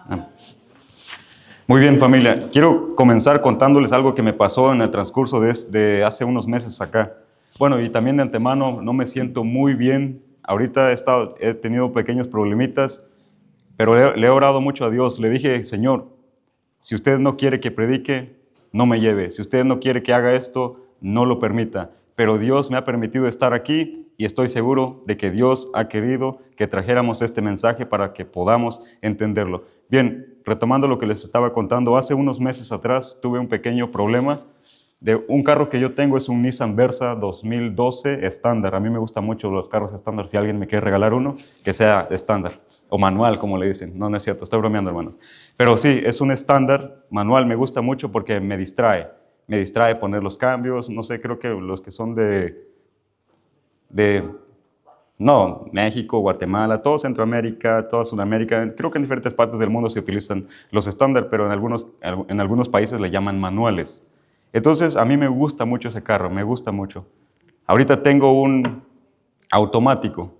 Ah. Muy bien, familia. Quiero comenzar contándoles algo que me pasó en el transcurso de hace unos meses acá. Bueno, y también de antemano no me siento muy bien. Ahorita he tenido pequeños problemitas, pero le he orado mucho a Dios. Le dije, Señor, si usted no quiere que predique, no me lleve. Si usted no quiere que haga esto, no lo permita. Pero Dios me ha permitido estar aquí y estoy seguro de que Dios ha querido que trajéramos este mensaje para que podamos entenderlo. Bien, retomando lo que les estaba contando, hace unos meses atrás tuve un pequeño problema de un carro que yo tengo, es un Nissan Versa 2012 estándar. A mí me gustan mucho los carros estándar. Si alguien me quiere regalar uno, que sea estándar o manual, como le dicen. No, no es cierto, estoy bromeando, hermanos. Pero sí, es un estándar manual. Me gusta mucho porque me distrae. Me distrae poner los cambios. No sé, creo que los que son no, México, Guatemala, todo Centroamérica, toda Sudamérica, creo que en diferentes partes del mundo se utilizan los estándar, pero en algunos países le llaman manuales. Entonces, a mí me gusta mucho ese carro, me gusta mucho. Ahorita tengo un automático,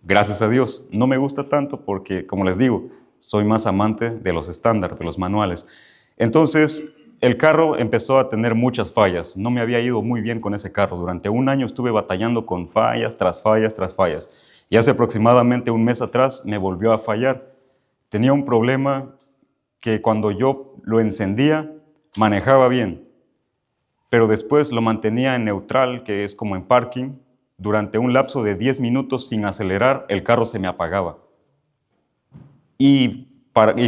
gracias a Dios. No me gusta tanto porque, como les digo, soy más amante de los estándar, de los manuales. Entonces, el carro empezó a tener muchas fallas. No me había ido muy bien con ese carro. Durante un año estuve batallando con fallas tras fallas tras fallas. Y hace aproximadamente un mes atrás me volvió a fallar. Tenía un problema que cuando yo lo encendía, manejaba bien, pero después lo mantenía en neutral, que es como en parking. Durante un lapso de 10 minutos sin acelerar, el carro se me apagaba. Y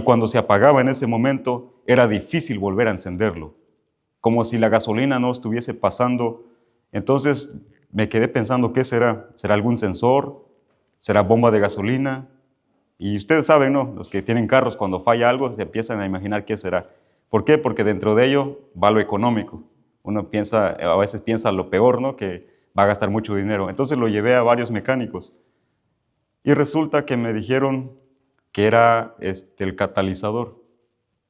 cuando se apagaba en ese momento, era difícil volver a encenderlo, como si la gasolina no estuviese pasando. Entonces me quedé pensando, ¿qué será? ¿Será algún sensor? ¿Será bomba de gasolina? Y ustedes saben, ¿no? Los que tienen carros, cuando falla algo, se empiezan a imaginar qué será. ¿Por qué? Porque dentro de ello va lo económico. Uno piensa, a veces piensa lo peor, ¿no? Que va a gastar mucho dinero. Entonces lo llevé a varios mecánicos. Y resulta que me dijeron que era el catalizador,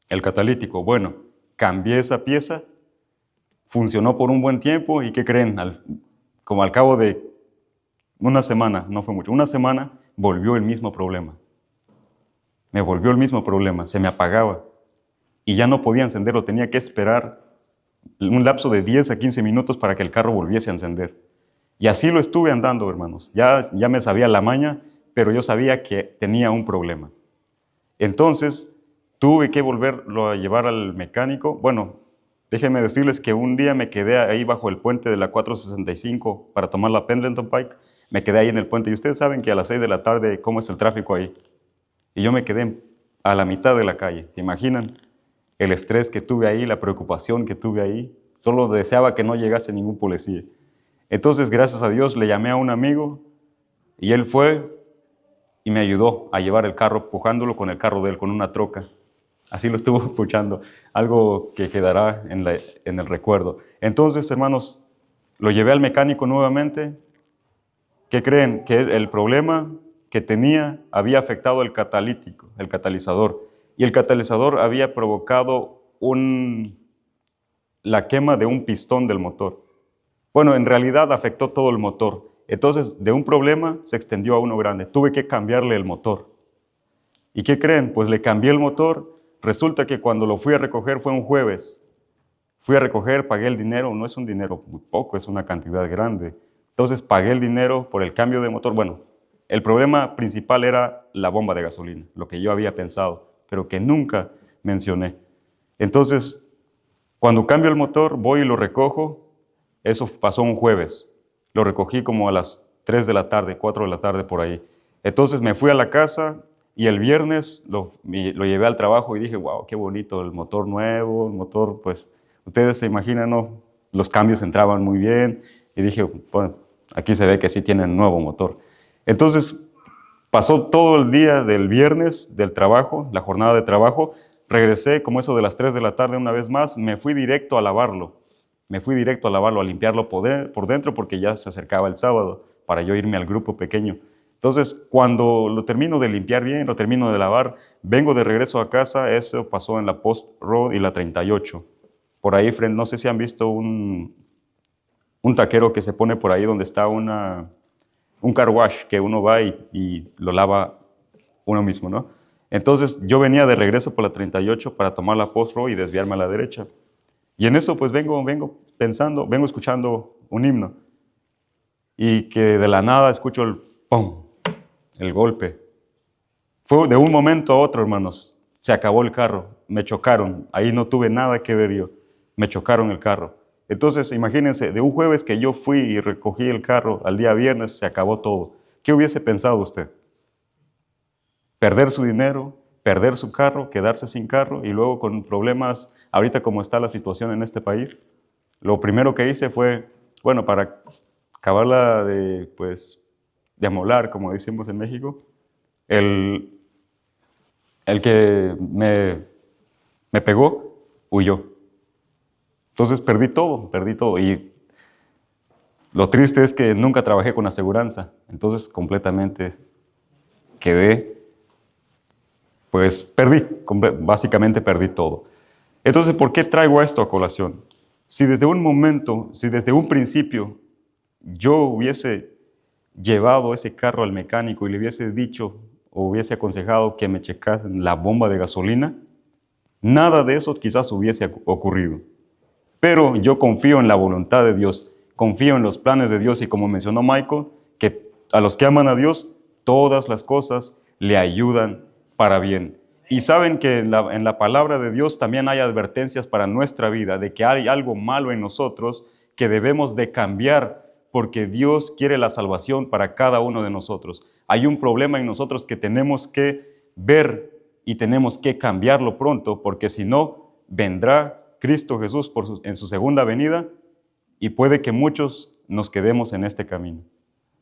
el catalítico. Bueno, cambié esa pieza, funcionó por un buen tiempo y ¿qué creen? Como al cabo de una semana, no fue mucho, una semana volvió el mismo problema. Me volvió el mismo problema, se me apagaba y ya no podía encenderlo, tenía que esperar un lapso de 10 a 15 minutos para que el carro volviese a encender. Y así lo estuve andando, hermanos. Ya me sabía la maña, pero yo sabía que tenía un problema. Entonces, tuve que volverlo a llevar al mecánico. Bueno, déjenme decirles que un día me quedé ahí bajo el puente de la 465 para tomar la Pendleton Pike. Me quedé ahí en el puente y ustedes saben que a las 6 de la tarde, ¿cómo es el tráfico ahí? Y yo me quedé a la mitad de la calle. ¿Se imaginan el estrés que tuve ahí, la preocupación que tuve ahí? Solo deseaba que no llegase ningún policía. Entonces, gracias a Dios, le llamé a un amigo y él fue y me ayudó a llevar el carro, pujándolo con el carro de él, con una troca. Así lo estuvo puchando, algo que quedará en el recuerdo. Entonces, hermanos, lo llevé al mecánico nuevamente. ¿Qué creen? Que el problema que tenía había afectado el catalítico, el catalizador. Y el catalizador había provocado la quema de un pistón del motor. Bueno, en realidad afectó todo el motor. Entonces, de un problema se extendió a uno grande. Tuve que cambiarle el motor. ¿Y qué creen? Pues le cambié el motor. Resulta que cuando lo fui a recoger fue un jueves. Fui a recoger, pagué el dinero. No es un dinero muy poco, es una cantidad grande. Entonces pagué el dinero por el cambio de motor. Bueno, el problema principal era la bomba de gasolina, lo que yo había pensado, pero que nunca mencioné. Entonces, cuando cambio el motor, voy y lo recojo. Eso pasó un jueves. Lo recogí como a las 3 de la tarde, 4 de la tarde por ahí. Entonces me fui a la casa y el viernes lo llevé al trabajo y dije, wow, qué bonito, el motor nuevo, el motor, pues, ustedes se imaginan, ¿no? Los cambios entraban muy bien y dije, bueno, aquí se ve que sí tienen un nuevo motor. Entonces pasó todo el día del viernes del trabajo, la jornada de trabajo, regresé como eso de las 3 de la tarde una vez más, me fui directo a lavarlo. Me fui directo a lavarlo, a limpiarlo por dentro porque ya se acercaba el sábado para yo irme al grupo pequeño. Entonces, cuando lo termino de limpiar bien, lo termino de lavar, vengo de regreso a casa, eso pasó en la Post Road y la 38. Por ahí, no sé si han visto un taquero que se pone por ahí donde está un car wash que uno va y lo lava uno mismo, ¿no? Entonces yo venía de regreso por la 38 para tomar la post-road y desviarme a la derecha. Y en eso pues vengo pensando, vengo escuchando un himno. Y que de la nada escucho el ¡pum!, el golpe. Fue de un momento a otro, hermanos. Se acabó el carro, me chocaron. Ahí no tuve nada que ver yo. Me chocaron el carro. Entonces, imagínense, de un jueves que yo fui y recogí el carro, al día viernes se acabó todo. ¿Qué hubiese pensado usted? Perder su dinero, perder su carro, quedarse sin carro y luego con problemas, ahorita como está la situación en este país. Lo primero que hice fue, bueno, para acabarla de, pues, de amolar, como decimos en México, el que me pegó, huyó. Entonces perdí todo. Y lo triste es que nunca trabajé con aseguranza. Entonces completamente quedé, pues básicamente perdí todo. Entonces, ¿por qué traigo esto a colación? Si desde un principio, yo hubiese llevado ese carro al mecánico y le hubiese dicho o hubiese aconsejado que me checasen la bomba de gasolina, nada de eso quizás hubiese ocurrido. Pero yo confío en la voluntad de Dios, confío en los planes de Dios y como mencionó Michael, que a los que aman a Dios, todas las cosas le ayudan para bien. Y saben que en la palabra de Dios también hay advertencias para nuestra vida, de que hay algo malo en nosotros que debemos de cambiar porque Dios quiere la salvación para cada uno de nosotros. Hay un problema en nosotros que tenemos que ver y tenemos que cambiarlo pronto, porque si no, vendrá Cristo Jesús en su segunda venida y puede que muchos nos quedemos en este camino.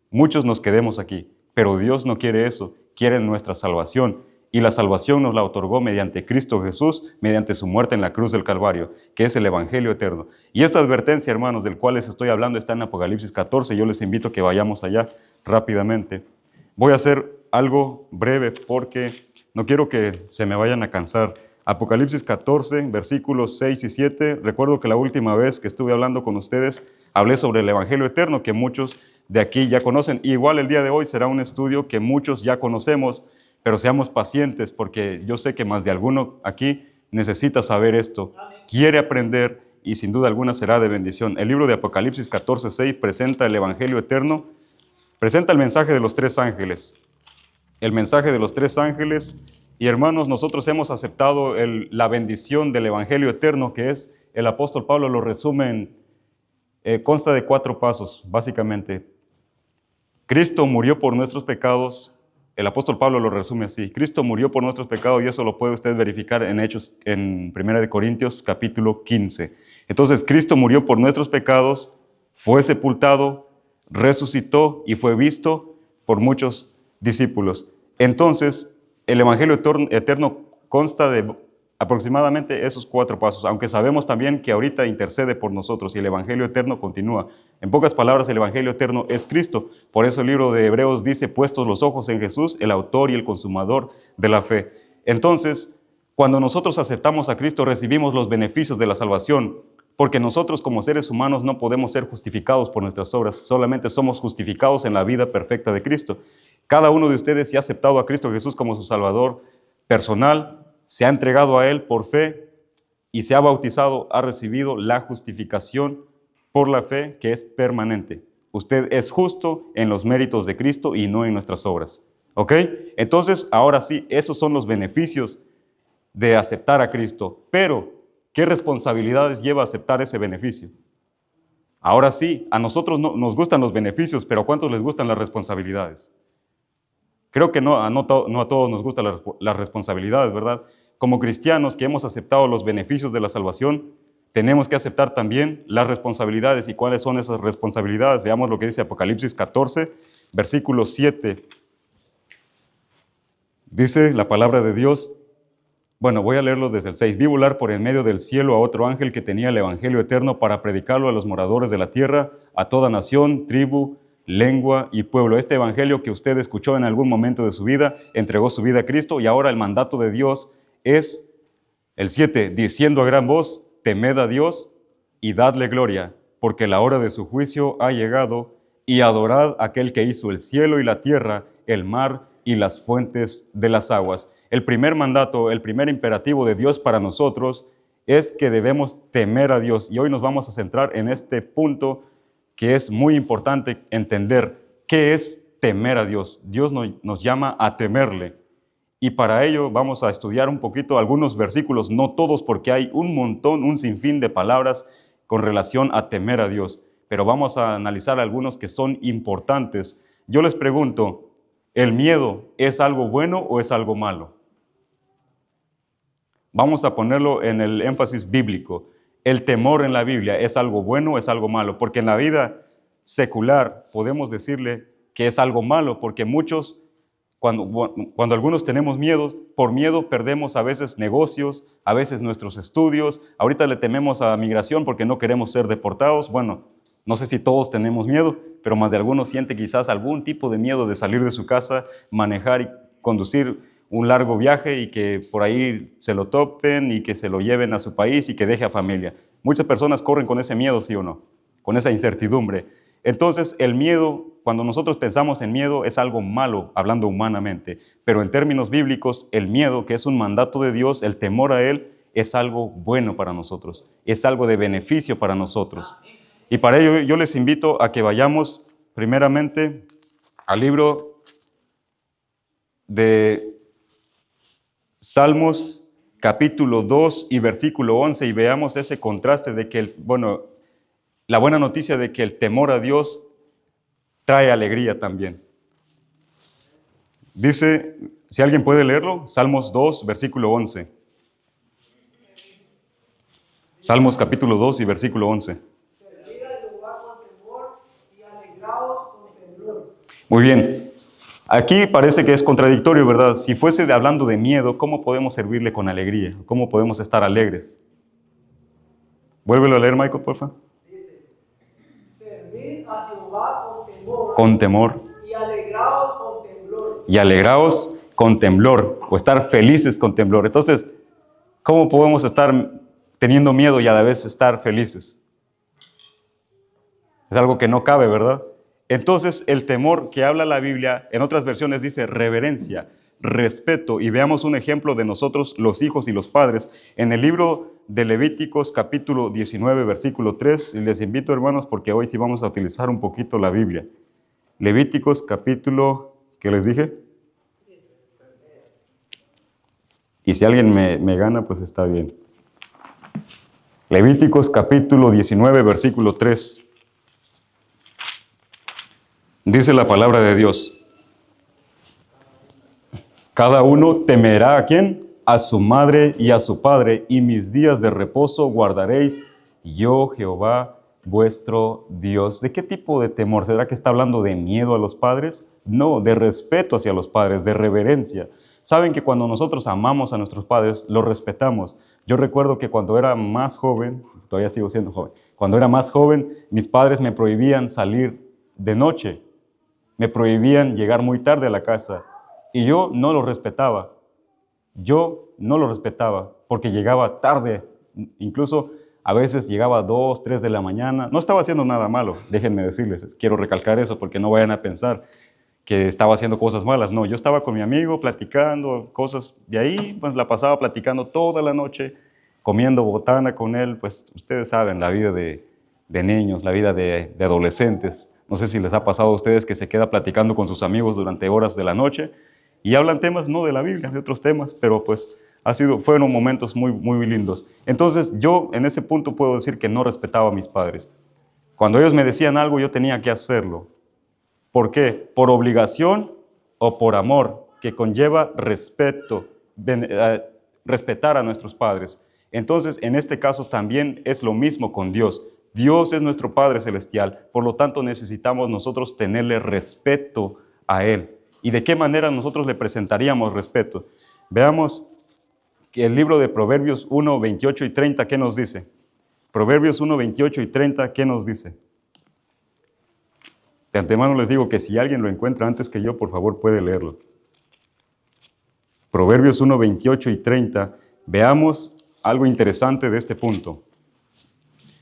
Muchos nos quedemos aquí, pero Dios no quiere eso, quiere nuestra salvación. Y la salvación nos la otorgó mediante Cristo Jesús, mediante su muerte en la cruz del Calvario, que es el Evangelio eterno. Y esta advertencia, hermanos, del cual les estoy hablando, está en Apocalipsis 14. Yo les invito a que vayamos allá rápidamente. Voy a hacer algo breve porque no quiero que se me vayan a cansar. Apocalipsis 14, versículos 6 y 7. Recuerdo que la última vez que estuve hablando con ustedes, hablé sobre el Evangelio eterno, que muchos de aquí ya conocen. Igual el día de hoy será un estudio que muchos ya conocemos, pero seamos pacientes porque yo sé que más de alguno aquí necesita saber esto, quiere aprender y sin duda alguna será de bendición. El libro de Apocalipsis 14, 6 presenta el Evangelio eterno, presenta el mensaje de los tres ángeles. El mensaje de los tres ángeles. Y hermanos, nosotros hemos aceptado la bendición del Evangelio eterno, que es, el apóstol Pablo lo resume consta de 4 pasos, básicamente. Cristo murió por nuestros pecados. El apóstol Pablo lo resume así: Cristo murió por nuestros pecados, y eso lo puede usted verificar en Hechos, en 1 Corintios capítulo 15. Entonces, Cristo murió por nuestros pecados, fue sepultado, resucitó y fue visto por muchos discípulos. Entonces, el Evangelio eterno consta de aproximadamente esos 4 pasos, aunque sabemos también que ahorita intercede por nosotros y el Evangelio eterno continúa. En pocas palabras, el Evangelio eterno es Cristo. Por eso el libro de Hebreos dice: puestos los ojos en Jesús, el autor y el consumador de la fe. Entonces, cuando nosotros aceptamos a Cristo, recibimos los beneficios de la salvación, porque nosotros como seres humanos no podemos ser justificados por nuestras obras, solamente somos justificados en la vida perfecta de Cristo. Cada uno de ustedes, si ha aceptado a Cristo Jesús como su Salvador personal, se ha entregado a Él por fe y se ha bautizado, ha recibido la justificación por la fe que es permanente. Usted es justo en los méritos de Cristo y no en nuestras obras. ¿Ok? Entonces, ahora sí, esos son los beneficios de aceptar a Cristo. Pero, ¿qué responsabilidades lleva aceptar ese beneficio? Ahora sí, a nosotros no, nos gustan los beneficios, pero ¿a cuántos les gustan las responsabilidades? Creo que no a todos nos gustan las responsabilidades, ¿verdad? Como cristianos que hemos aceptado los beneficios de la salvación, tenemos que aceptar también las responsabilidades. ¿Y cuáles son esas responsabilidades? Veamos lo que dice Apocalipsis 14, versículo 7. Dice la palabra de Dios, bueno, voy a leerlo desde el 6. Vi volar por en medio del cielo a otro ángel que tenía el Evangelio eterno para predicarlo a los moradores de la tierra, a toda nación, tribu, lengua y pueblo. Este evangelio que usted escuchó en algún momento de su vida, entregó su vida a Cristo, y ahora el mandato de Dios es el 7, diciendo a gran voz: temed a Dios y dadle gloria, porque la hora de su juicio ha llegado, y adorad a aquel que hizo el cielo y la tierra, el mar y las fuentes de las aguas. el primer mandato, el primer imperativo de Dios para nosotros es que debemos temer a Dios. Y hoy nos vamos a centrar en este punto que es muy importante entender. ¿Qué es temer a Dios? Dios nos llama a temerle. Y para ello vamos a estudiar un poquito algunos versículos, no todos porque hay un montón, un sinfín de palabras con relación a temer a Dios. Pero vamos a analizar algunos que son importantes. Yo les pregunto, ¿el miedo es algo bueno o es algo malo? Vamos a ponerlo en el énfasis bíblico. ¿El temor en la Biblia es algo bueno o es algo malo? Porque en la vida secular podemos decirle que es algo malo, porque muchos, cuando algunos tenemos miedos, por miedo perdemos a veces negocios, a veces nuestros estudios. Ahorita le tememos a migración porque no queremos ser deportados. Bueno, no sé si todos tenemos miedo, pero más de algunos siente quizás algún tipo de miedo de salir de su casa, manejar y conducir un largo viaje y que por ahí se lo topen y que se lo lleven a su país y que deje a familia. Muchas personas corren con ese miedo, ¿sí o no? Con esa incertidumbre. Entonces, el miedo, cuando nosotros pensamos en miedo, es algo malo, hablando humanamente. Pero en términos bíblicos, el miedo, que es un mandato de Dios, el temor a Él, es algo bueno para nosotros. Es algo de beneficio para nosotros. Y para ello yo les invito a que vayamos primeramente al libro de Salmos capítulo 2 y versículo 11 y veamos ese contraste de que, la buena noticia de que el temor a Dios trae alegría también. Dice, si alguien puede leerlo, Salmos 2, versículo 11. Salmos capítulo 2 y versículo 11. Muy bien. Aquí parece que es contradictorio, ¿verdad? Si fuese hablando de miedo, ¿cómo podemos servirle con alegría? ¿Cómo podemos estar alegres? Vuélvelo a leer, Michael, por favor. Dice, servid a Jehová Con temor. y alegraos con temblor. Y alegraos con temblor, o estar felices con temblor. Entonces, ¿cómo podemos estar teniendo miedo y a la vez estar felices? Es algo que no cabe, ¿verdad? Entonces, el temor que habla la Biblia, en otras versiones dice reverencia, respeto. Y veamos un ejemplo de nosotros, los hijos y los padres. En el libro de Levíticos, capítulo 19, versículo 3, y les invito, hermanos, porque hoy sí vamos a utilizar un poquito la Biblia. Levíticos, capítulo, ¿qué les dije? Y si alguien me gana, pues está bien. Levíticos, capítulo 19, versículo 3. Dice la palabra de Dios. Cada uno temerá ¿a quién? A su madre y a su padre, y mis días de reposo guardaréis, yo Jehová vuestro Dios. ¿De qué tipo de temor? ¿Será que está hablando de miedo a los padres? No, de respeto hacia los padres, de reverencia. Saben que cuando nosotros amamos a nuestros padres, los respetamos. Yo recuerdo que cuando era más joven, todavía sigo siendo joven, cuando era más joven, mis padres me prohibían salir de noche. Me prohibían llegar muy tarde a la casa y yo no lo respetaba. Yo no lo respetaba porque llegaba tarde. Incluso a veces llegaba a 2, 3 de la mañana. No estaba haciendo nada malo, déjenme decirles. Quiero recalcar eso porque no vayan a pensar que estaba haciendo cosas malas. No, yo estaba con mi amigo platicando cosas de ahí, pues la pasaba platicando toda la noche, comiendo botana con él. Pues ustedes saben, la vida de niños, la vida de adolescentes. No sé si les ha pasado a ustedes que se queda platicando con sus amigos durante horas de la noche y hablan temas no de la Biblia, de otros temas, pero pues fueron momentos muy, muy lindos. Entonces yo en ese punto puedo decir que no respetaba a mis padres. Cuando ellos me decían algo yo tenía que hacerlo. ¿Por qué? ¿Por obligación o por amor? Que conlleva respeto, respetar a nuestros padres. Entonces en este caso también es lo mismo con Dios. Dios es nuestro Padre Celestial, por lo tanto necesitamos nosotros tenerle respeto a Él. ¿Y de qué manera nosotros le presentaríamos respeto? Veamos que el libro de Proverbios 1, 28 y 30, ¿qué nos dice? Proverbios 1, 28 y 30, ¿qué nos dice? De antemano les digo que si alguien lo encuentra antes que yo, por favor puede leerlo. Proverbios 1, 28 y 30, veamos algo interesante de este punto.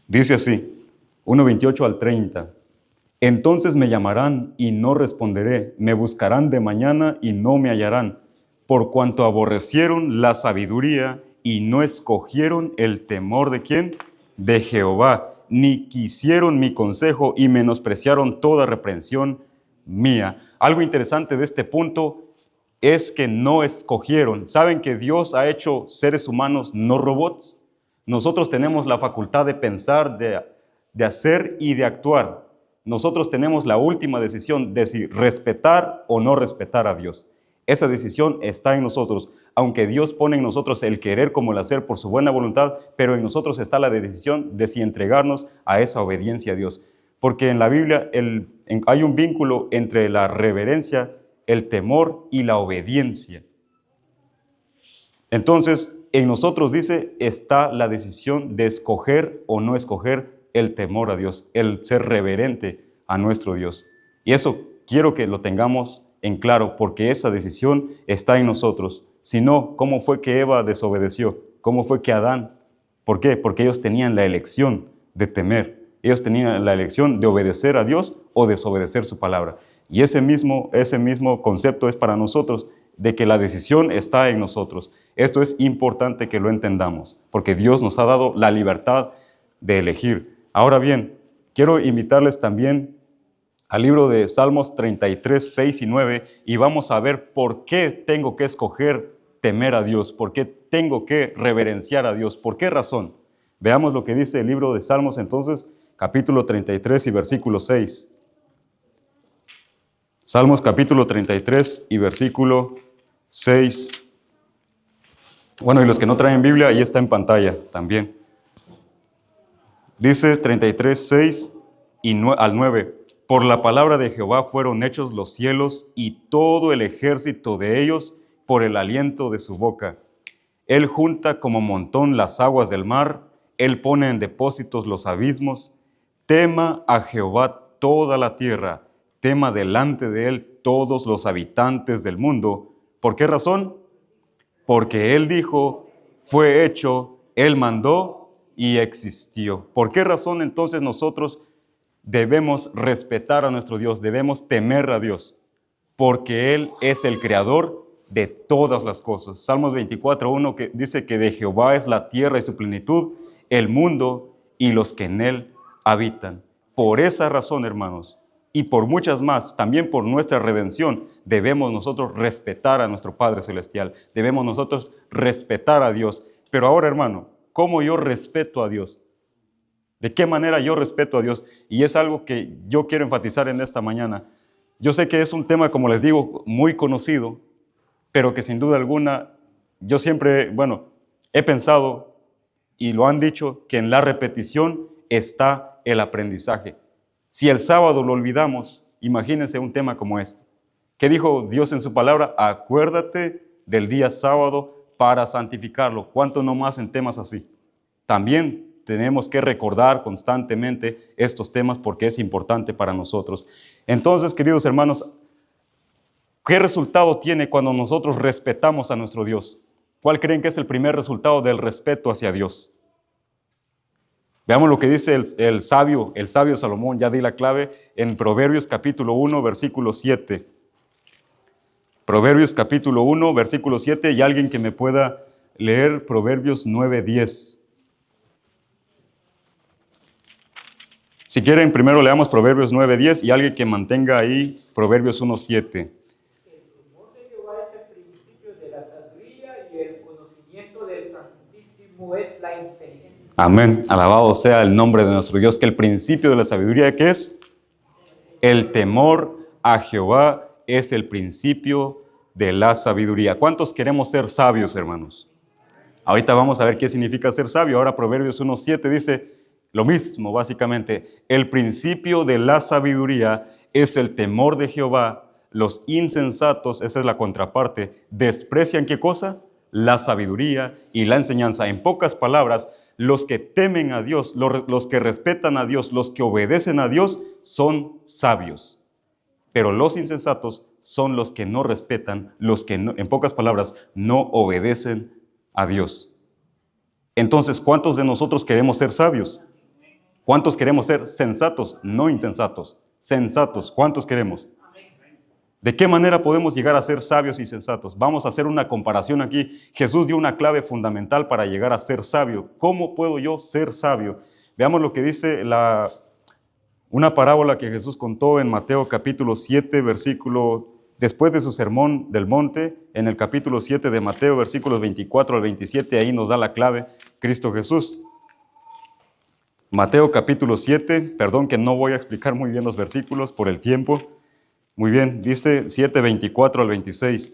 Dice así, 1:28 al 30. Entonces me llamarán y no responderé, me buscarán de mañana y no me hallarán, por cuanto aborrecieron la sabiduría y no escogieron el temor ¿de quién? De Jehová, ni quisieron mi consejo y menospreciaron toda reprensión mía. Algo interesante de este punto es que no escogieron. ¿Saben que Dios ha hecho seres humanos, no robots? Nosotros tenemos la facultad de pensar, de hacer y de actuar. Nosotros tenemos la última decisión de si respetar o no respetar a Dios. Esa decisión está en nosotros, aunque Dios pone en nosotros el querer como el hacer por su buena voluntad, pero en nosotros está la decisión de si entregarnos a esa obediencia a Dios. Porque en la Biblia hay un vínculo entre la reverencia, el temor y la obediencia. Entonces, en nosotros dice, está la decisión de escoger o no escoger el temor a Dios, el ser reverente a nuestro Dios. Y eso quiero que lo tengamos en claro, porque esa decisión está en nosotros. Si no, ¿cómo fue que Eva desobedeció? ¿Cómo fue que Adán? ¿Por qué? Porque ellos tenían la elección de temer. Ellos tenían la elección de obedecer a Dios o desobedecer su palabra. Y ese mismo concepto es para nosotros, de que la decisión está en nosotros. Esto es importante que lo entendamos, porque Dios nos ha dado la libertad de elegir. Ahora bien, quiero invitarles también al libro de Salmos 33, 6 y 9, y vamos a ver por qué tengo que escoger temer a Dios, por qué tengo que reverenciar a Dios, por qué razón. Veamos lo que dice el libro de Salmos entonces, capítulo 33 y versículo 6. Salmos capítulo 33 y versículo 6. Bueno, y los que no traen Biblia, ahí está en pantalla también. Dice 33, 6 al 9. Por la palabra de Jehová fueron hechos los cielos y todo el ejército de ellos por el aliento de su boca. Él junta como montón las aguas del mar, él pone en depósitos los abismos. Tema a Jehová toda la tierra, tema delante de él todos los habitantes del mundo. ¿Por qué razón? Porque él dijo, fue hecho, él mandó y existió. ¿Por qué razón entonces nosotros debemos respetar a nuestro Dios, debemos temer a Dios? Porque Él es el creador de todas las cosas. Salmos 24:1 que dice que de Jehová es la tierra y su plenitud, el mundo y los que en él habitan. Por esa razón, hermanos, y por muchas más, también por nuestra redención, debemos nosotros respetar a nuestro Padre Celestial, debemos nosotros respetar a Dios. Pero ahora, hermano, ¿cómo yo respeto a Dios? ¿De qué manera yo respeto a Dios? Y es algo que yo quiero enfatizar en esta mañana. Yo sé que es un tema, como les digo, muy conocido, pero que sin duda alguna, yo siempre, he pensado, y lo han dicho, que en la repetición está el aprendizaje. Si el sábado lo olvidamos, imagínense un tema como este. ¿Qué dijo Dios en su palabra? Acuérdate del día sábado para santificarlo. ¿Cuánto no más en temas así? También tenemos que recordar constantemente estos temas porque es importante para nosotros. Entonces, queridos hermanos, ¿qué resultado tiene cuando nosotros respetamos a nuestro Dios? ¿Cuál creen que es el primer resultado del respeto hacia Dios? Veamos lo que dice el sabio Salomón, ya di la clave, en Proverbios capítulo 1, versículo 7. Proverbios capítulo 1, versículo 7, y alguien que me pueda leer Proverbios 9, 10. Si quieren, primero leamos Proverbios 9, 10 y alguien que mantenga ahí Proverbios 1, 7. El temor de Jehová es el principio de la sabiduría y el conocimiento del Santísimo es la inteligencia. Amén. Alabado sea el nombre de nuestro Dios, que el principio de la sabiduría, ¿qué es? El temor a Jehová es el principio de la sabiduría. ¿Cuántos queremos ser sabios, hermanos? Ahorita vamos a ver qué significa ser sabio. Ahora Proverbios 1, 7 dice lo mismo, básicamente. El principio de la sabiduría es el temor de Jehová. Los insensatos, esa es la contraparte, desprecian ¿qué cosa? La sabiduría y la enseñanza. En pocas palabras, los que temen a Dios, los que respetan a Dios, los que obedecen a Dios, son sabios. Pero los insensatos son los que no respetan, los que, en pocas palabras, no obedecen a Dios. Entonces, ¿cuántos de nosotros queremos ser sabios? ¿Cuántos queremos ser sensatos? No insensatos, sensatos. ¿Cuántos queremos? ¿De qué manera podemos llegar a ser sabios y sensatos? Vamos a hacer una comparación aquí. Jesús dio una clave fundamental para llegar a ser sabio. ¿Cómo puedo yo ser sabio? Veamos lo que dice una parábola que Jesús contó en Mateo capítulo 7, después de su sermón del monte, en el capítulo 7 de Mateo, versículos 24 al 27, ahí nos da la clave Cristo Jesús. Mateo capítulo 7, perdón que no voy a explicar muy bien los versículos por el tiempo. Muy bien, dice 7, 24 al 26.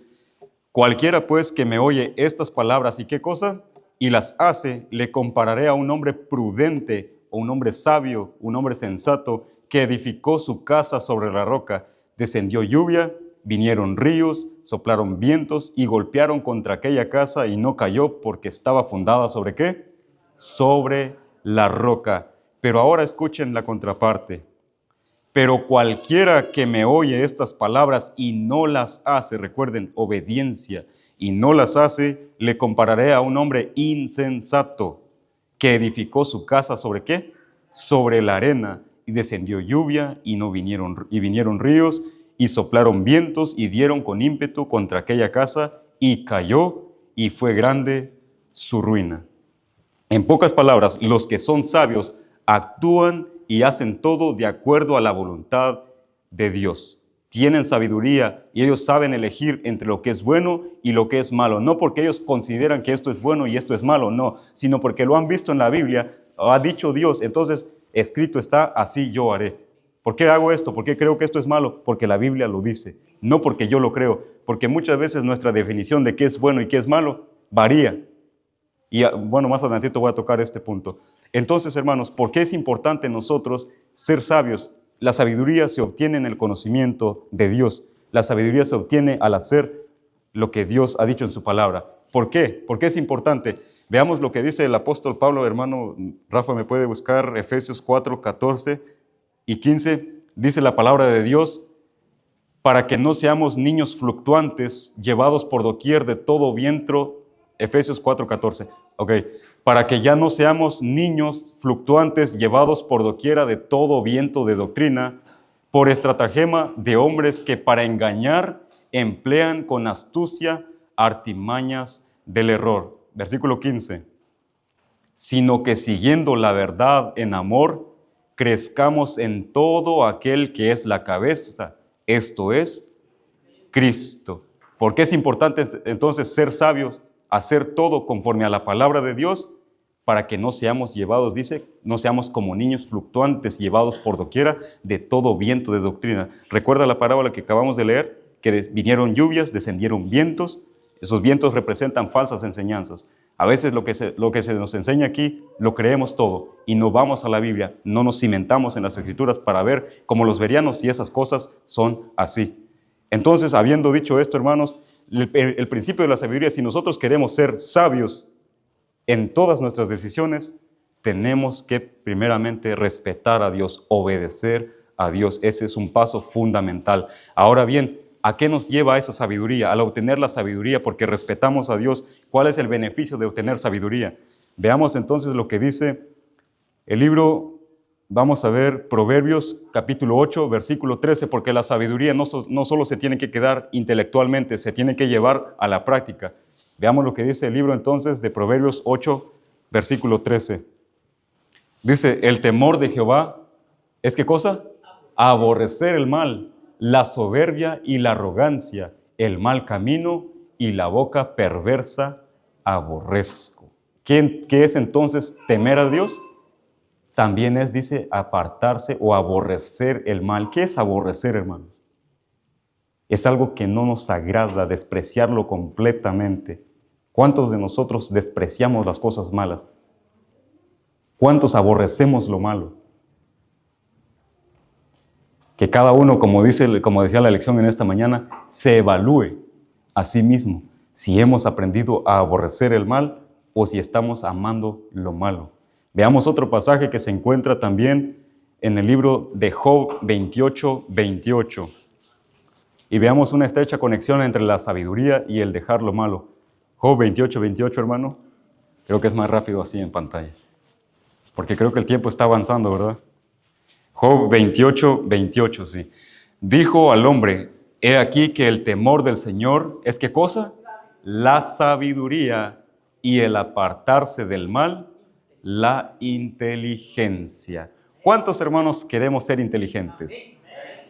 Cualquiera pues que me oye estas palabras, ¿y qué cosa? Y las hace, le compararé a un hombre prudente, o un hombre sabio, un hombre sensato, que edificó su casa sobre la roca. Descendió lluvia, vinieron ríos, soplaron vientos y golpearon contra aquella casa y no cayó porque estaba fundada ¿sobre qué? Sobre la roca. Pero ahora escuchen la contraparte. Pero cualquiera que me oye estas palabras y no las hace, recuerden, obediencia, y no las hace, le compararé a un hombre insensato que edificó su casa ¿sobre qué? Sobre la arena, y descendió lluvia y vinieron ríos y soplaron vientos y dieron con ímpetu contra aquella casa y cayó y fue grande su ruina. En pocas palabras, los que son sabios actúan y hacen todo de acuerdo a la voluntad de Dios. Tienen sabiduría y ellos saben elegir entre lo que es bueno y lo que es malo. No porque ellos consideran que esto es bueno y esto es malo, no, sino porque lo han visto en la Biblia, ha dicho Dios, entonces escrito está, así yo haré. ¿Por qué hago esto? ¿Por qué creo que esto es malo? Porque la Biblia lo dice, no porque yo lo creo, porque muchas veces nuestra definición de qué es bueno y qué es malo varía. Y bueno, más adelantito voy a tocar este punto. Entonces, hermanos, ¿por qué es importante nosotros ser sabios? La sabiduría se obtiene en el conocimiento de Dios. La sabiduría se obtiene al hacer lo que Dios ha dicho en su palabra. ¿Por qué? ¿Por qué es importante? Veamos lo que dice el apóstol Pablo, hermano Rafa, me puede buscar Efesios 4, 14 y 15. Dice la palabra de Dios, para que no seamos niños fluctuantes, llevados por doquier de todo viento. Efesios 4, 14. Ok. Para que ya no seamos niños fluctuantes llevados por doquiera de todo viento de doctrina, por estratagema de hombres que para engañar emplean con astucia artimañas del error. Versículo 15. Sino que siguiendo la verdad en amor, crezcamos en todo aquel que es la cabeza, esto es, Cristo. ¿Por qué es importante entonces ser sabios? Hacer todo conforme a la palabra de Dios, para que no seamos llevados, dice, no seamos como niños fluctuantes llevados por doquiera de todo viento de doctrina. ¿Recuerda la parábola que acabamos de leer? Que vinieron lluvias, descendieron vientos. Esos vientos representan falsas enseñanzas. A veces lo que se nos enseña aquí lo creemos todo y no vamos a la Biblia, no nos cimentamos en las Escrituras para ver como los bereanos si esas cosas son así. Entonces, habiendo dicho esto, hermanos, el principio de la sabiduría, si nosotros queremos ser sabios en todas nuestras decisiones, tenemos que primeramente respetar a Dios, obedecer a Dios. Ese es un paso fundamental. Ahora bien, ¿a qué nos lleva esa sabiduría? Al obtener la sabiduría porque respetamos a Dios. ¿Cuál es el beneficio de obtener sabiduría? Veamos entonces lo que dice el libro. Vamos a ver Proverbios capítulo 8, versículo 13, porque la sabiduría no solo se tiene que quedar intelectualmente, se tiene que llevar a la práctica. Veamos lo que dice el libro entonces de Proverbios 8, versículo 13. Dice, el temor de Jehová es ¿qué cosa? Aborrecer el mal, la soberbia y la arrogancia, el mal camino y la boca perversa aborrezco. ¿Qué es entonces temer a Dios? También es, dice, apartarse o aborrecer el mal. ¿Qué es aborrecer, hermanos? Es algo que no nos agrada, despreciarlo completamente. ¿Cuántos de nosotros despreciamos las cosas malas? ¿Cuántos aborrecemos lo malo? Que cada uno, como decía la lección en esta mañana, se evalúe a sí mismo si hemos aprendido a aborrecer el mal o si estamos amando lo malo. Veamos otro pasaje que se encuentra también en el libro de Job 28, 28. Y veamos una estrecha conexión entre la sabiduría y el dejar lo malo. Job 28, 28, hermano. Creo que es más rápido así en pantalla. Porque creo que el tiempo está avanzando, ¿verdad? Job 28, 28, sí. Dijo al hombre, He aquí que el temor del Señor es ¿qué cosa? La sabiduría, y el apartarse del mal, la inteligencia. ¿Cuántos hermanos queremos ser inteligentes?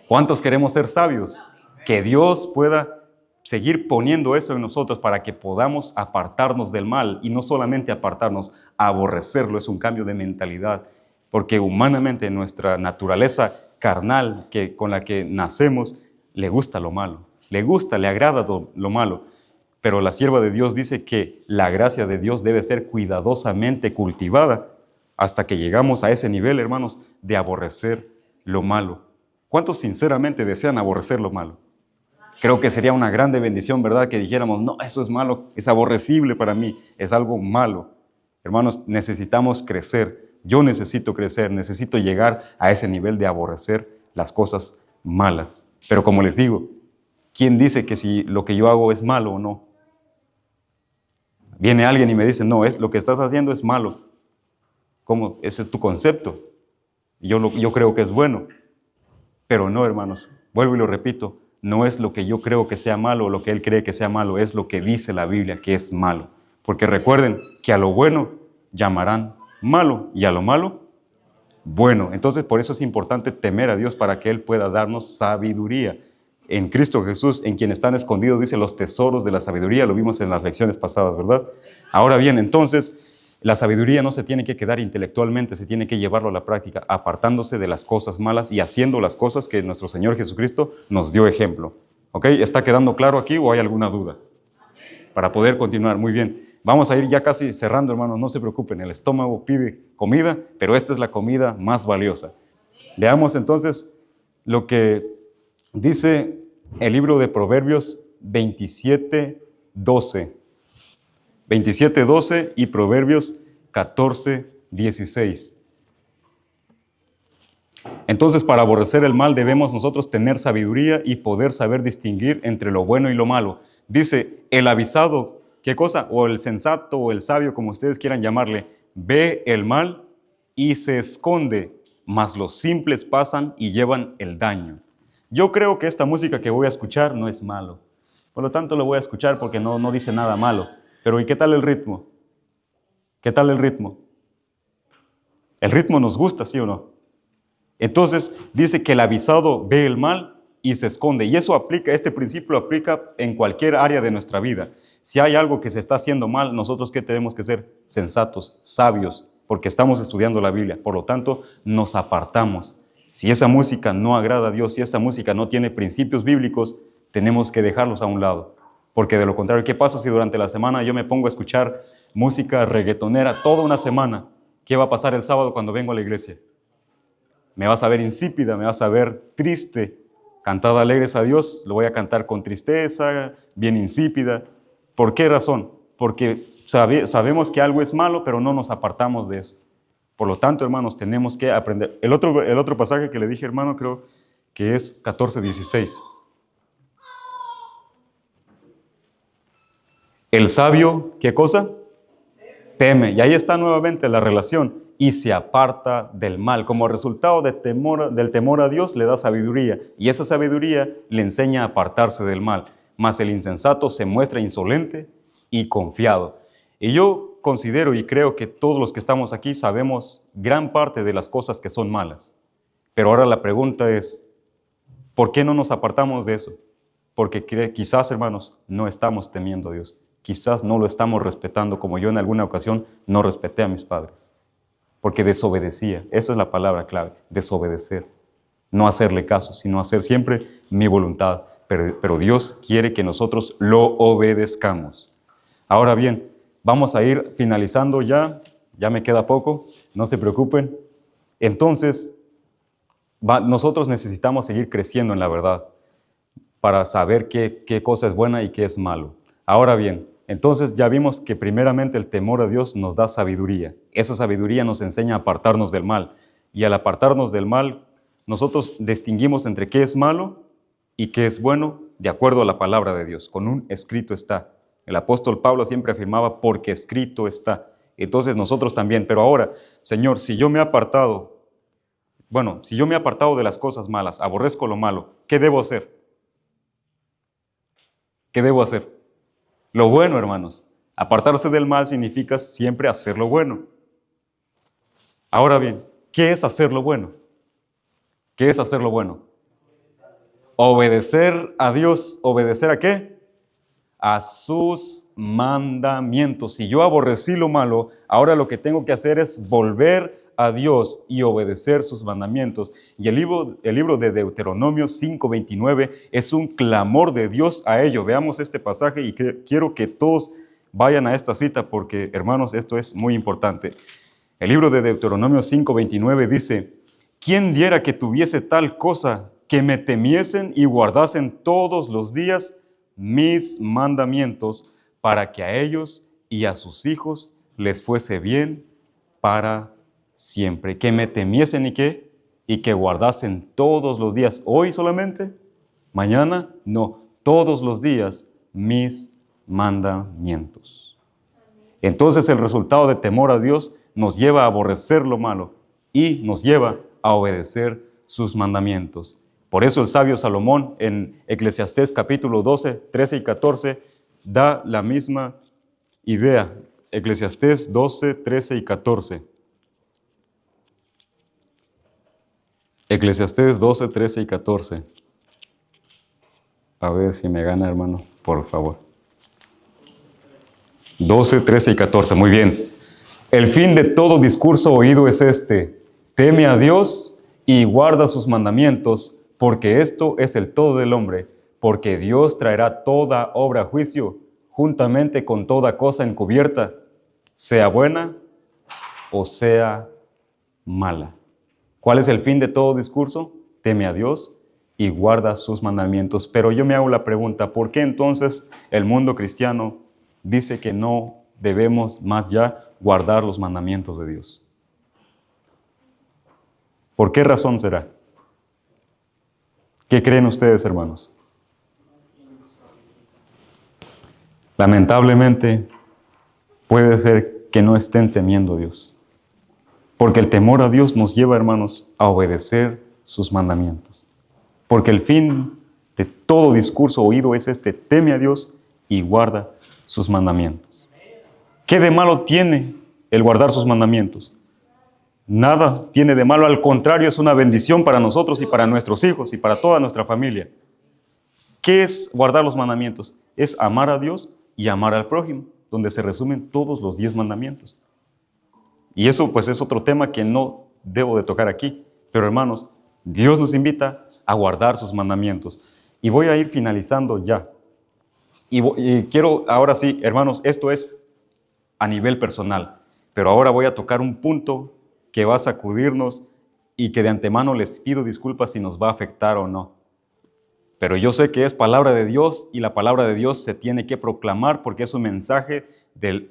¿Cuántos queremos ser sabios? Que Dios pueda seguir poniendo eso en nosotros para que podamos apartarnos del mal, y no solamente apartarnos, aborrecerlo. Es un cambio de mentalidad, porque humanamente nuestra naturaleza carnal con la que nacemos le gusta lo malo, le agrada lo malo. Pero la sierva de Dios dice que la gracia de Dios debe ser cuidadosamente cultivada hasta que llegamos a ese nivel, hermanos, de aborrecer lo malo. ¿Cuántos sinceramente desean aborrecer lo malo? Creo que sería una grande bendición, ¿verdad? Que dijéramos, no, eso es malo, es aborrecible para mí, es algo malo. Hermanos, necesitamos crecer. Yo necesito crecer, necesito llegar a ese nivel de aborrecer las cosas malas. Pero como les digo, ¿quién dice que si lo que yo hago es malo o no? Viene alguien y me dice, no, lo que estás haciendo es malo. ¿Cómo? Ese es tu concepto. Yo creo que es bueno. Pero no, hermanos, vuelvo y lo repito, no es lo que yo creo que sea malo o lo que él cree que sea malo, es lo que dice la Biblia que es malo. Porque recuerden que a lo bueno llamarán malo y a lo malo bueno. Entonces por eso es importante temer a Dios para que Él pueda darnos sabiduría. En Cristo Jesús, en quien están escondidos, dice los tesoros de la sabiduría, lo vimos en las lecciones pasadas, ¿verdad? Ahora bien, entonces, la sabiduría no se tiene que quedar intelectualmente, se tiene que llevarlo a la práctica, apartándose de las cosas malas y haciendo las cosas que nuestro Señor Jesucristo nos dio ejemplo. ¿Ok? ¿Está quedando claro aquí o hay alguna duda? Para poder continuar, muy bien. Vamos a ir ya casi cerrando, hermanos, no se preocupen, el estómago pide comida, pero esta es la comida más valiosa. Veamos entonces lo que dice el libro de Proverbios 27:12. 27:12 y Proverbios 14:16. Entonces, para aborrecer el mal debemos nosotros tener sabiduría y poder saber distinguir entre lo bueno y lo malo. Dice, el avisado, ¿qué cosa? O el sensato o el sabio, como ustedes quieran llamarle, ve el mal y se esconde, mas los simples pasan y llevan el daño. Yo creo que esta música que voy a escuchar no es malo. Por lo tanto, lo voy a escuchar porque no dice nada malo. Pero ¿y qué tal el ritmo? ¿Qué tal el ritmo? El ritmo nos gusta, ¿sí o no? Entonces, dice que el avisado ve el mal y se esconde. Y eso aplica, este principio aplica en cualquier área de nuestra vida. Si hay algo que se está haciendo mal, nosotros ¿qué tenemos que ser? Sensatos, sabios, porque estamos estudiando la Biblia. Por lo tanto, nos apartamos. Si esa música no agrada a Dios, si esta música no tiene principios bíblicos, tenemos que dejarlos a un lado. Porque de lo contrario, ¿qué pasa si durante la semana yo me pongo a escuchar música reggaetonera toda una semana? ¿Qué va a pasar el sábado cuando vengo a la iglesia? Me vas a ver insípida, me vas a ver triste. Cantad alegres a Dios, lo voy a cantar con tristeza, bien insípida. ¿Por qué razón? Porque sabemos que algo es malo, pero no nos apartamos de eso. Por lo tanto, hermanos, tenemos que aprender. El otro pasaje que le dije, hermano, creo que es 14:16. El sabio, ¿qué cosa? Teme. Y ahí está nuevamente la relación. Y se aparta del mal. Como resultado del temor a Dios le da sabiduría. Y esa sabiduría le enseña a apartarse del mal. Mas el insensato se muestra insolente y confiado. Y yo considero y creo que todos los que estamos aquí sabemos gran parte de las cosas que son malas. Pero ahora la pregunta es, ¿por qué no nos apartamos de eso? Porque quizás, hermanos, no estamos temiendo a Dios. Quizás no lo estamos respetando como yo en alguna ocasión no respeté a mis padres. Porque desobedecía. Esa es la palabra clave, desobedecer. No hacerle caso, sino hacer siempre mi voluntad. Pero Dios quiere que nosotros lo obedezcamos. Ahora bien, vamos a ir finalizando ya me queda poco, no se preocupen. Entonces, nosotros necesitamos seguir creciendo en la verdad para saber qué cosa es buena y qué es malo. Ahora bien, entonces ya vimos que primeramente el temor a Dios nos da sabiduría. Esa sabiduría nos enseña a apartarnos del mal. Y al apartarnos del mal, nosotros distinguimos entre qué es malo y qué es bueno de acuerdo a la palabra de Dios. Con un escrito está. El apóstol Pablo siempre afirmaba, porque escrito está. Entonces nosotros también. Pero ahora, Señor, si yo me he apartado de las cosas malas, aborrezco lo malo, ¿qué debo hacer? ¿Qué debo hacer? Lo bueno, hermanos. Apartarse del mal significa siempre hacer lo bueno. Ahora bien, ¿qué es hacer lo bueno? ¿Qué es hacer lo bueno? Obedecer a Dios. ¿Obedecer a qué? A sus mandamientos. Si yo aborrecí lo malo, ahora lo que tengo que hacer es volver a Dios y obedecer sus mandamientos. Y el libro de Deuteronomio 5:29 es un clamor de Dios a ello. Veamos este pasaje y quiero que todos vayan a esta cita porque, hermanos, esto es muy importante. El libro de Deuteronomio 5:29 dice: ¿quién diera que tuviese tal cosa, que me temiesen y guardasen todos los días mis mandamientos, para que a ellos y a sus hijos les fuese bien para siempre? Que me temiesen y qué, y que guardasen todos los días. ¿Hoy solamente? ¿Mañana? No, todos los días mis mandamientos. Entonces el resultado de temor a Dios nos lleva a aborrecer lo malo y nos lleva a obedecer sus mandamientos. Por eso el sabio Salomón en Eclesiastés capítulo 12, 13 y 14 da la misma idea. Eclesiastés 12, 13 y 14. Eclesiastés 12, 13 y 14. A ver si me gana, hermano, por favor. 12, 13 y 14, muy bien. El fin de todo discurso oído es este: teme a Dios y guarda sus mandamientos, porque esto es el todo del hombre, porque Dios traerá toda obra a juicio, juntamente con toda cosa encubierta, sea buena o sea mala. ¿Cuál es el fin de todo discurso? Teme a Dios y guarda sus mandamientos. Pero yo me hago la pregunta, ¿por qué entonces el mundo cristiano dice que no debemos más ya guardar los mandamientos de Dios? ¿Por qué razón será? ¿Qué creen ustedes, hermanos? Lamentablemente, puede ser que no estén temiendo a Dios. Porque el temor a Dios nos lleva, hermanos, a obedecer sus mandamientos. Porque el fin de todo discurso oído es este: teme a Dios y guarda sus mandamientos. ¿Qué de malo tiene el guardar sus mandamientos? Nada tiene de malo, al contrario, es una bendición para nosotros y para nuestros hijos y para toda nuestra familia. ¿Qué es guardar los mandamientos? Es amar a Dios y amar al prójimo, donde se resumen todos los 10 mandamientos. Y eso pues es otro tema que no debo de tocar aquí. Pero hermanos, Dios nos invita a guardar sus mandamientos. Y voy a ir finalizando ya. Y quiero, ahora sí, hermanos, esto es a nivel personal. Pero ahora voy a tocar un punto que va a sacudirnos y que de antemano les pido disculpas si nos va a afectar o no. Pero yo sé que es palabra de Dios y la palabra de Dios se tiene que proclamar porque es un mensaje de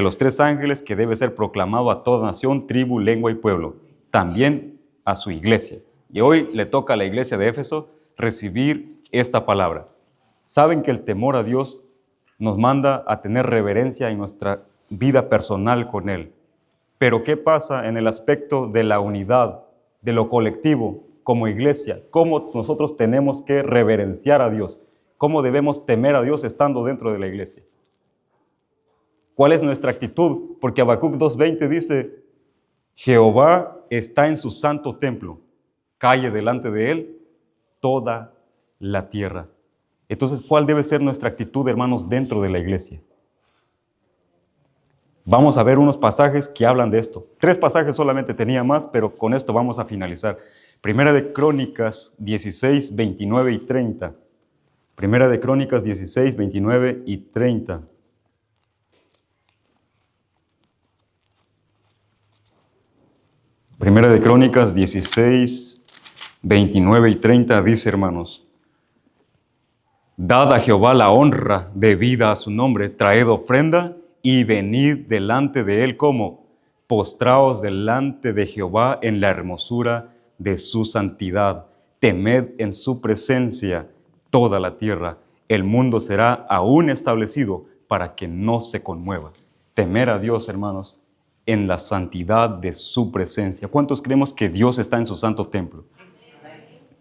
los 3 ángeles que debe ser proclamado a toda nación, tribu, lengua y pueblo. También a su iglesia. Y hoy le toca a la iglesia de Éfeso recibir esta palabra. Saben que el temor a Dios nos manda a tener reverencia en nuestra vida personal con Él. Pero ¿qué pasa en el aspecto de la unidad, de lo colectivo, como iglesia? ¿Cómo nosotros tenemos que reverenciar a Dios? ¿Cómo debemos temer a Dios estando dentro de la iglesia? ¿Cuál es nuestra actitud? Porque Habacuc 2:20 dice: Jehová está en su santo templo, calle delante de él toda la tierra. Entonces, ¿cuál debe ser nuestra actitud, hermanos, dentro de la iglesia? Vamos a ver unos pasajes que hablan de esto. 3 pasajes solamente, tenía más, pero con esto vamos a finalizar. Primera de Crónicas 16, 29 y 30. Primera de Crónicas 16, 29 y 30. Primera de Crónicas 16, 29 y 30 dice, hermanos: dad a Jehová la honra debida a su nombre, traed ofrenda y venid delante de él como postraos delante de Jehová en la hermosura de su santidad. Temed en su presencia toda la tierra. El mundo será aún establecido para que no se conmueva. Temer a Dios, hermanos, en la santidad de su presencia. ¿Cuántos creemos que Dios está en su santo templo?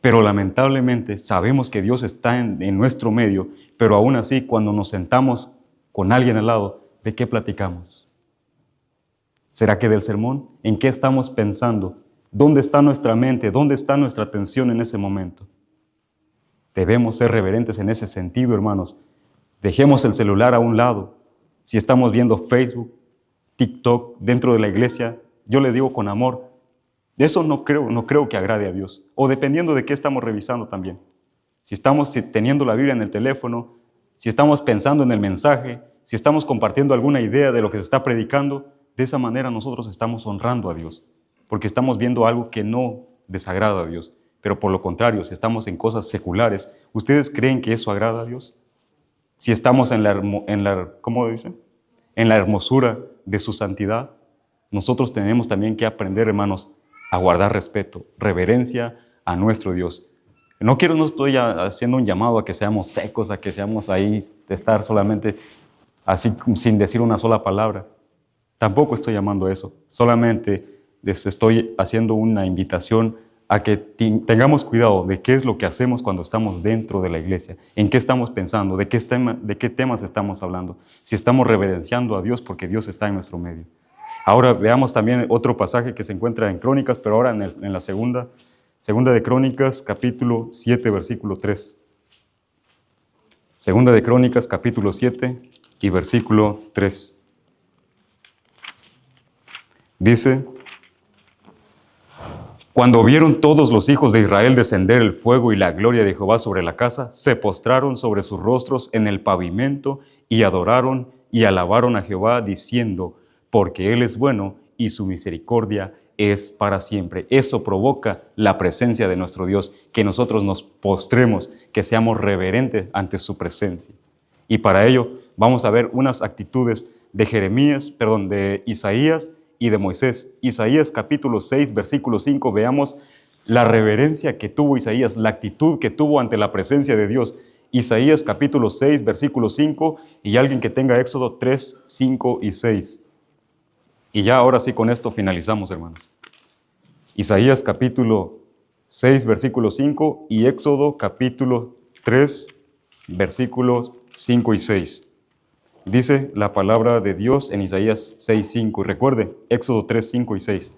Pero lamentablemente sabemos que Dios está en nuestro medio, pero aún así cuando nos sentamos con alguien al lado, ¿de qué platicamos? ¿Será que del sermón? ¿En qué estamos pensando? ¿Dónde está nuestra mente? ¿Dónde está nuestra atención en ese momento? Debemos ser reverentes en ese sentido, hermanos. Dejemos el celular a un lado. Si estamos viendo Facebook, TikTok dentro de la iglesia, yo les digo con amor, de eso no creo que agrade a Dios. O dependiendo de qué estamos revisando también. Si estamos teniendo la Biblia en el teléfono, si estamos pensando en el mensaje, si estamos compartiendo alguna idea de lo que se está predicando, de esa manera nosotros estamos honrando a Dios, porque estamos viendo algo que no desagrada a Dios. Pero por lo contrario, si estamos en cosas seculares, ¿ustedes creen que eso agrada a Dios? Si estamos ¿cómo dice? En la hermosura de su santidad, nosotros tenemos también que aprender, hermanos, a guardar respeto, reverencia a nuestro Dios. No estoy haciendo un llamado a que seamos secos, a que seamos ahí, de estar solamente así sin decir una sola palabra. Tampoco estoy llamando a eso. Solamente les estoy haciendo una invitación a que tengamos cuidado de qué es lo que hacemos cuando estamos dentro de la iglesia, en qué estamos pensando, de qué temas estamos hablando, si estamos reverenciando a Dios porque Dios está en nuestro medio. Ahora veamos también otro pasaje que se encuentra en Crónicas, pero ahora en la segunda de Crónicas, capítulo 7, versículo 3. Segunda de Crónicas, capítulo 7 y versículo 3. Dice: cuando vieron todos los hijos de Israel descender el fuego y la gloria de Jehová sobre la casa, se postraron sobre sus rostros en el pavimento y adoraron y alabaron a Jehová diciendo, porque Él es bueno y su misericordia es para siempre. Eso provoca la presencia de nuestro Dios, que nosotros nos postremos, que seamos reverentes ante su presencia. Y para ello vamos a ver unas actitudes de Isaías y de Moisés. Isaías capítulo 6, versículo 5, veamos la reverencia que tuvo Isaías, la actitud que tuvo ante la presencia de Dios. Isaías capítulo 6, versículo 5, y alguien que tenga Éxodo 3, 5 y 6. Y ya ahora sí con esto finalizamos, hermanos. Isaías capítulo 6, versículo 5 y Éxodo capítulo 3, versículos 5 y 6. Dice la palabra de Dios en Isaías 6, 5. Y recuerde, Éxodo 3, 5 y 6.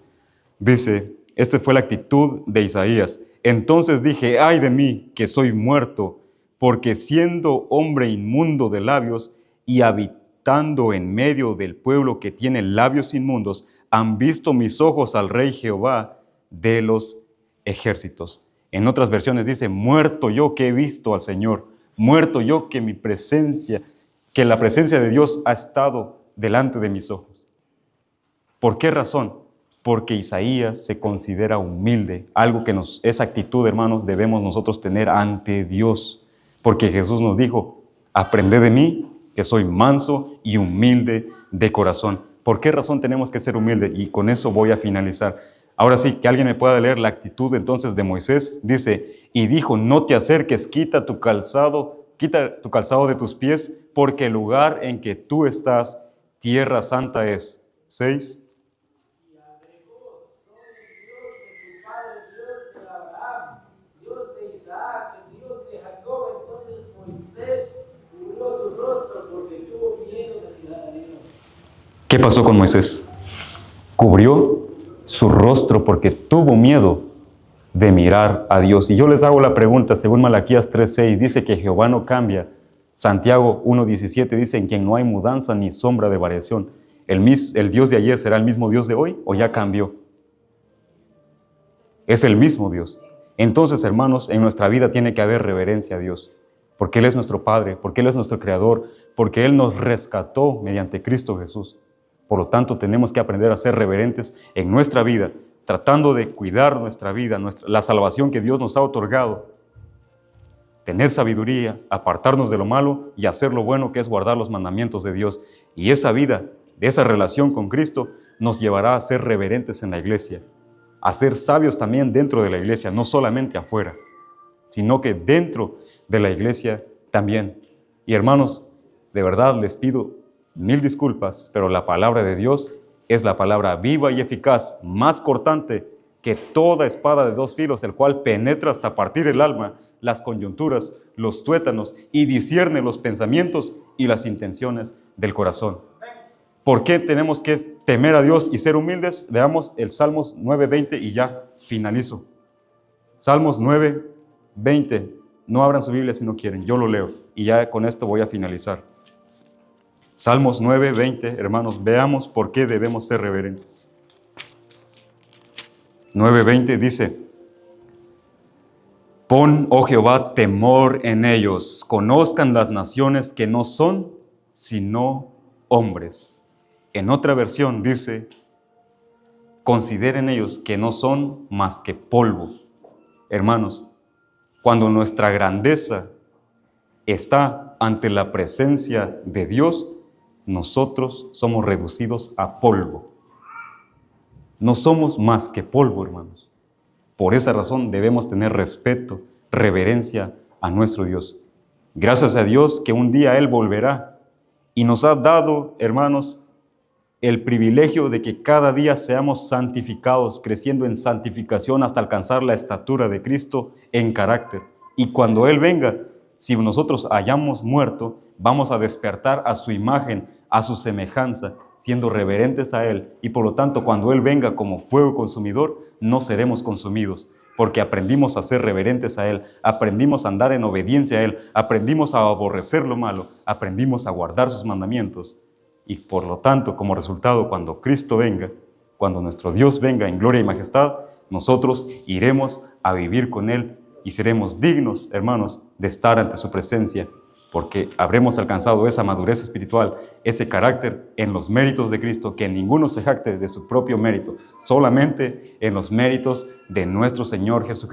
Dice, esta fue la actitud de Isaías. Entonces dije, ay de mí, que soy muerto, porque siendo hombre inmundo de labios y habitando en medio del pueblo que tiene labios inmundos, han visto mis ojos al Rey Jehová de los ejércitos. En otras versiones dice, muerto yo que he visto al Señor, muerto yo que que la presencia de Dios ha estado delante de mis ojos. ¿Por qué razón? Porque Isaías se considera humilde, algo que esa actitud, hermanos, debemos nosotros tener ante Dios. Porque Jesús nos dijo, aprended de mí, que soy manso y humilde de corazón. ¿Por qué razón tenemos que ser humildes? Y con eso voy a finalizar. Ahora sí, que alguien me pueda leer la actitud entonces de Moisés. Dice, y dijo, no te acerques, quita tu calzado de tus pies, porque el lugar en que tú estás, tierra santa es. 6. Y agregó, soy Dios de tu padre, Dios de Abraham, Dios de Isaac, Dios de Jacob. Entonces Moisés cubrió su rostro porque tuvo miedo de mirar a Dios. ¿Qué pasó con Moisés? Cubrió su rostro porque tuvo miedo de mirar a Dios. Y yo les hago la pregunta, según Malaquías 3:6, dice que Jehová no cambia. Santiago 1:17 dice, en quien no hay mudanza ni sombra de variación. ¿El Dios de ayer será el mismo Dios de hoy o ya cambió? Es el mismo Dios. Entonces, hermanos, en nuestra vida tiene que haber reverencia a Dios, porque Él es nuestro Padre, porque Él es nuestro Creador, porque Él nos rescató mediante Cristo Jesús. Por lo tanto, tenemos que aprender a ser reverentes en nuestra vida, tratando de cuidar nuestra vida, la salvación que Dios nos ha otorgado. Tener sabiduría, apartarnos de lo malo y hacer lo bueno, que es guardar los mandamientos de Dios. Y esa vida, esa relación con Cristo, nos llevará a ser reverentes en la iglesia, a ser sabios también dentro de la iglesia, no solamente afuera, sino que dentro de la iglesia también. Y hermanos, de verdad les pido 1000 disculpas, pero la palabra de Dios es la palabra viva y eficaz, más cortante que toda espada de dos filos, el cual penetra hasta partir el alma, las coyunturas, los tuétanos, y discierne los pensamientos y las intenciones del corazón. ¿Por qué tenemos que temer a Dios y ser humildes? Veamos el Salmos 9:20 y ya finalizo. Salmos 9:20. No abran su Biblia si no quieren, yo lo leo y ya con esto voy a finalizar. Salmos 9:20, hermanos, veamos por qué debemos ser reverentes. 9:20 dice: Pon, oh Jehová, temor en ellos, conozcan las naciones que no son sino hombres. En otra versión dice: consideren ellos que no son más que polvo. Hermanos, cuando nuestra grandeza está ante la presencia de Dios, nosotros somos reducidos a polvo. No somos más que polvo, hermanos. Por esa razón debemos tener respeto, reverencia a nuestro Dios. Gracias a Dios que un día Él volverá y nos ha dado, hermanos, el privilegio de que cada día seamos santificados, creciendo en santificación hasta alcanzar la estatura de Cristo en carácter. Y cuando Él venga, si nosotros hayamos muerto, vamos a despertar a su imagen, a su semejanza, siendo reverentes a Él. Y por lo tanto, cuando Él venga como fuego consumidor, no seremos consumidos, porque aprendimos a ser reverentes a Él, aprendimos a andar en obediencia a Él, aprendimos a aborrecer lo malo, aprendimos a guardar sus mandamientos. Y por lo tanto, como resultado, cuando Cristo venga, cuando nuestro Dios venga en gloria y majestad, nosotros iremos a vivir con Él y seremos dignos, hermanos, de estar ante su presencia, porque habremos alcanzado esa madurez espiritual, ese carácter en los méritos de Cristo, que ninguno se jacte de su propio mérito, solamente en los méritos de nuestro Señor Jesucristo.